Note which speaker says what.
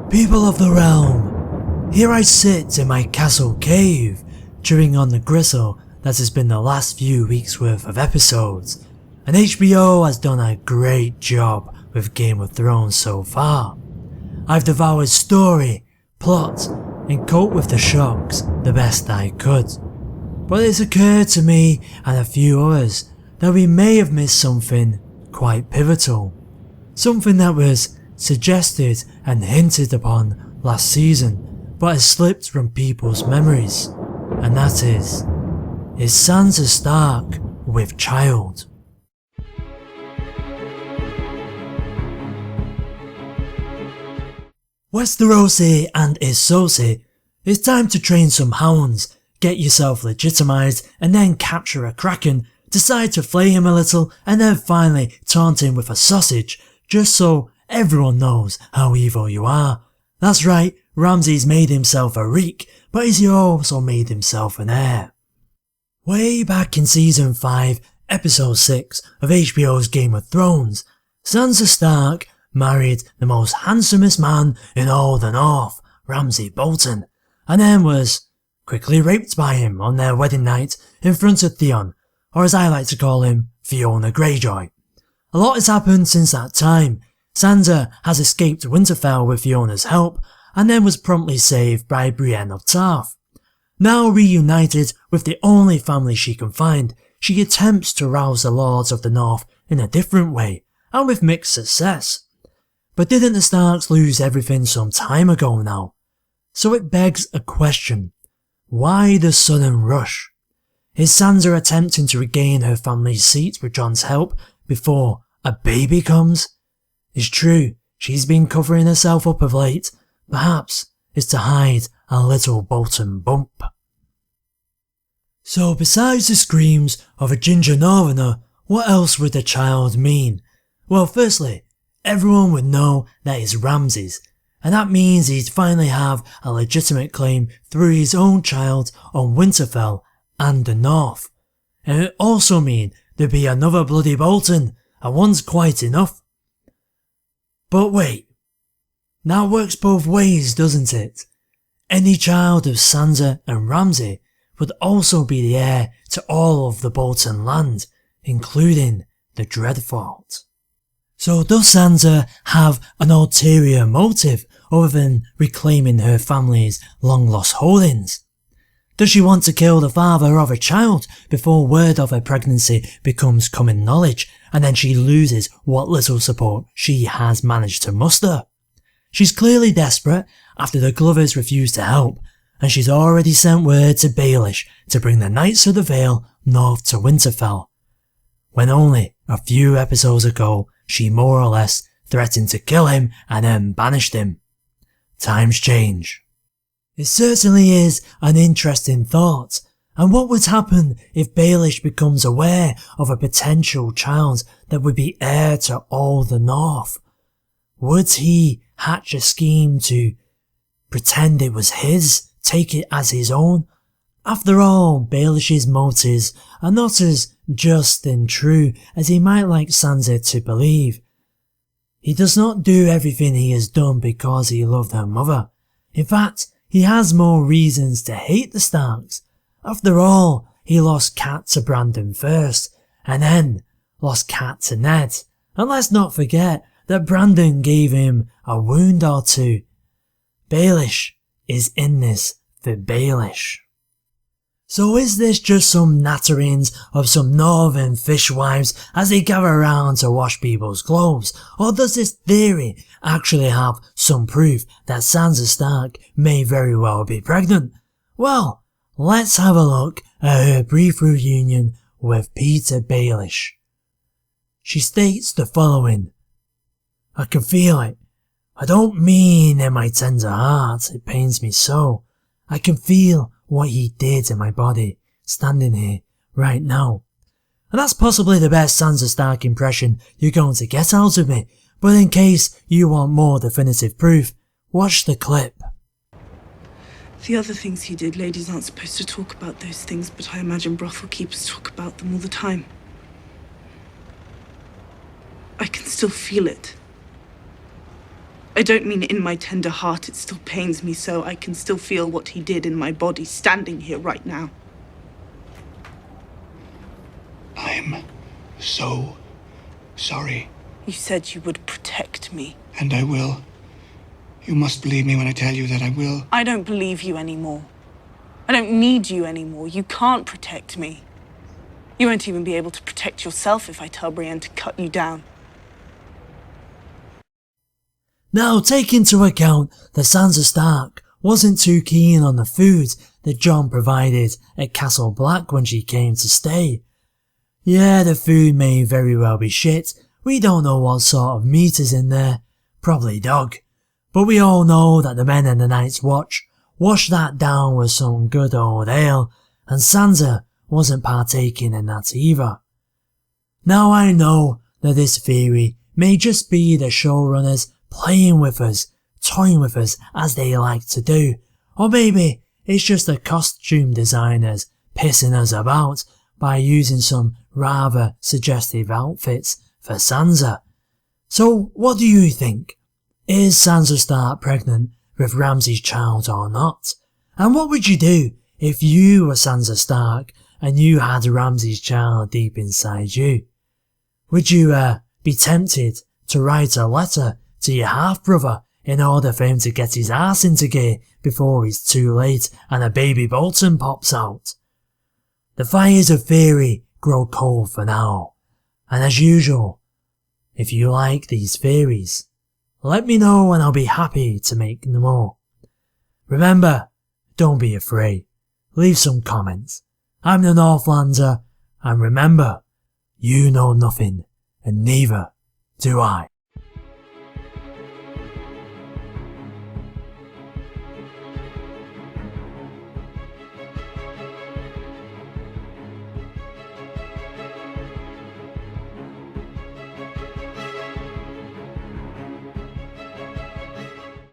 Speaker 1: People of the realm, here I sit in my castle cave, chewing on the gristle that has been the last few weeks worth of episodes, and HBO has done a great job with Game of Thrones so far. I've devoured story, plot, and coped with the shocks the best I could. But it's occurred to me and a few others that we may have missed something quite pivotal. Something that was suggested and hinted upon last season, but has slipped from people's memories, and that is Sansa Stark with child? Westerosi and Isosi, it's time to train some hounds, get yourself legitimised, and then capture a kraken, decide to flay him a little, and then finally taunt him with a sausage, just so everyone knows how evil you are. That's right, Ramsay's made himself a reek, but he's also made himself an heir. Way back in season 5, episode 6 of HBO's Game of Thrones, Sansa Stark married the most handsomest man in all the North, Ramsay Bolton, and then was quickly raped by him on their wedding night in front of Theon, or as I like to call him, Fiona Greyjoy. A lot has happened since that time. Sansa has escaped Winterfell with Fiona's help, and then was promptly saved by Brienne of Tarth. Now reunited with the only family she can find, she attempts to rouse the Lords of the North in a different way, and with mixed success. But didn't the Starks lose everything some time ago now? So it begs a question. Why the sudden rush? Is Sansa attempting to regain her family's seat with Jon's help before a baby comes? It's true, she's been covering herself up of late. Perhaps it's to hide a little Bolton bump. So besides the screams of a ginger Northlander, what else would the child mean? Well, firstly, everyone would know that it's Ramsay's, and that means he'd finally have a legitimate claim through his own child on Winterfell and the North. And it would also mean there'd be another bloody Bolton, and one's quite enough. But wait, that works both ways, doesn't it? Any child of Sansa and Ramsay would also be the heir to all of the Bolton land, including the Dreadfort. So does Sansa have an ulterior motive other than reclaiming her family's long-lost holdings? Does she want to kill the father of her child before word of her pregnancy becomes common knowledge, and then she loses what little support she has managed to muster? She's clearly desperate after the Glovers refused to help, and she's already sent word to Baelish to bring the Knights of the Vale north to Winterfell, when only a few episodes ago she more or less threatened to kill him and then banished him. Times change. It certainly is an interesting thought, and what would happen if Baelish becomes aware of a potential child that would be heir to all the North? Would he hatch a scheme to pretend it was his, take it as his own? After all, Baelish's motives are not as just and true as he might like Sansa to believe. He does not do everything he has done because he loved her mother. In fact, he has more reasons to hate the Starks. After all, he lost Cat to Brandon first, and then lost Cat to Ned. And let's not forget that Brandon gave him a wound or two. Baelish is in this for Baelish. So is this just some natterings of some northern fishwives as they gather around to wash people's clothes, or does this theory actually have some proof that Sansa Stark may very well be pregnant? Well, let's have a look at her brief reunion with Peter Baelish. She states the following: I can feel it. I don't mean in my tender heart, it pains me so. I can feel what he did in my body, standing here, right now. And that's possibly the best Sansa Stark impression you're going to get out of me, but in case you want more definitive proof, watch the clip.
Speaker 2: The other things he did, ladies aren't supposed to talk about those things, but I imagine brothel keepers talk about them all the time. I can still feel it. I don't mean in my tender heart. It still pains me so. I can still feel what he did in my body standing here right now.
Speaker 3: I'm so sorry.
Speaker 2: You said you would protect me.
Speaker 3: And I will. You must believe me when I tell you that I will.
Speaker 2: I don't believe you anymore. I don't need you anymore. You can't protect me. You won't even be able to protect yourself if I tell Brienne to cut you down.
Speaker 1: Now take into account that Sansa Stark wasn't too keen on the food that Jon provided at Castle Black when she came to stay. Yeah, the food may very well be shit, we don't know what sort of meat is in there, probably dog, but we all know that the men in the Night's Watch washed that down with some good old ale, and Sansa wasn't partaking in that either. Now I know that this theory may just be the showrunners playing with us, toying with us as they like to do, or maybe it's just the costume designers pissing us about by using some rather suggestive outfits for Sansa. So what do you think? Is Sansa Stark pregnant with Ramsay's child or not? And what would you do if you were Sansa Stark and you had Ramsay's child deep inside you? Would you be tempted to write a letter to your half-brother in order for him to get his arse into gear before it's too late and a baby Bolton pops out? The fires of theory grow cold for now, and as usual, if you like these theories, let me know and I'll be happy to make them more. Remember, don't be afraid, leave some comments. I'm the Northlander, and remember, you know nothing, and neither do I.